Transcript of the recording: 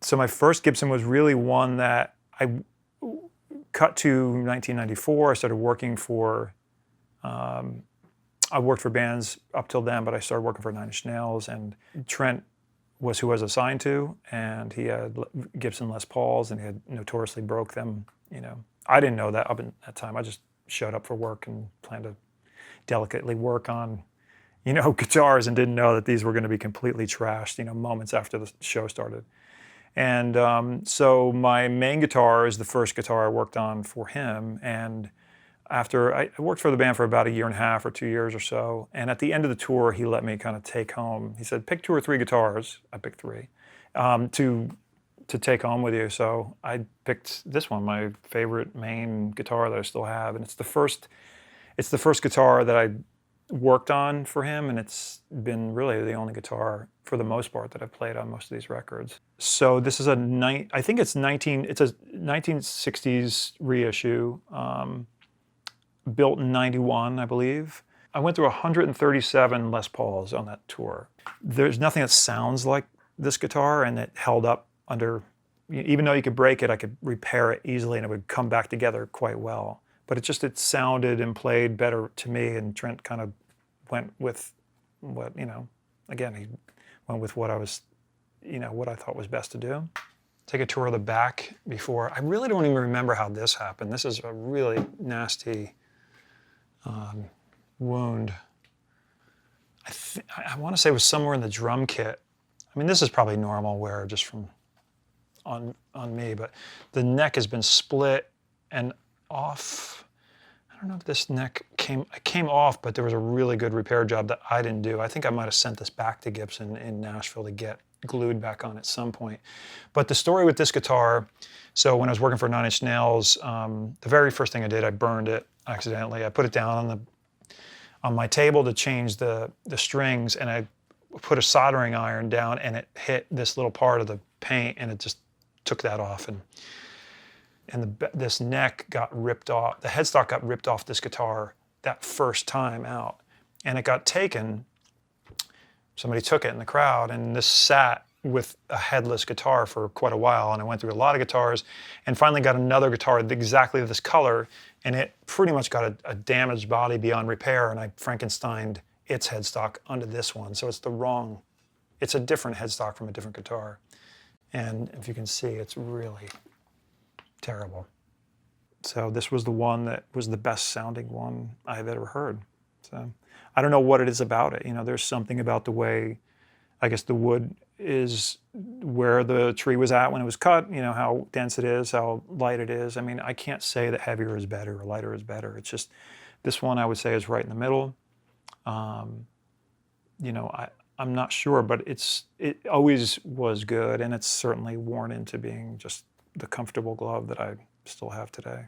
So my first Gibson was really one that I cut to 1994. I started working for, I worked for bands up till then, but I started working for Nine Inch Nails, and Trent was who I was assigned to, and he had Gibson Les Pauls, and he had notoriously broke them. You know, I didn't know that up in that time. I just showed up for work and planned to delicately work on, you know, guitars, and didn't know that these were going to be completely trashed, you know, moments after the show started. And so my main guitar is the first guitar I worked on for him. And after I worked for the band for about 1.5 years or 2 years or so, and at the end of the tour, he let me kind of take home. He said, pick 2 or 3 guitars. I picked 3 to take home with you. So I picked this one, my favorite main guitar that I still have, and it's the first guitar that I worked on for him, and it's been really the only guitar for the most part that I've played on most of these records. So this is I think it's a 1960s reissue, built in 91, I believe. I went through 137 Les Pauls on that tour. There's nothing that sounds like this guitar, and it held up under, even though you could break it, I could repair it easily and it would come back together quite well. But it sounded and played better to me, and Trent kind of went with what, you know, again, he went with what I was, you know, what I thought was best to do. Take a tour of the back before. I really don't even remember how this happened. This is a really nasty wound. I want to say it was somewhere in the drum kit. I mean, this is probably normal wear just from on me, but the neck has been split and off. I don't know if this neck came off, but there was a really good repair job that I didn't do. I think I might have sent this back to Gibson in Nashville to get glued back on at some point. But the story with this guitar, so when I was working for Nine Inch Nails, the very first thing I did, I burned it accidentally. I put it down on my table to change the strings, and I put a soldering iron down, and it hit this little part of the paint, and it just took that off, and this neck got ripped off. The headstock got ripped off this guitar that first time out, and it got taken. Somebody took it in the crowd, and this sat with a headless guitar for quite a while, and I went through a lot of guitars and finally got another guitar exactly this color, and it pretty much got a damaged body beyond repair, and I Frankensteined its headstock onto this one. So it's a different headstock from a different guitar. And if you can see, it's really terrible. So this was the one that was the best sounding one I've ever heard. So I don't know what it is about it. You know, there's something about the way, I guess, the wood is where the tree was at when it was cut, you know, how dense it is, how light it is. I mean, I can't say that heavier is better or lighter is better. It's just, this one I would say is right in the middle. You know, I'm not sure, but it always was good, and it's certainly worn into being just the comfortable glove that I still have today.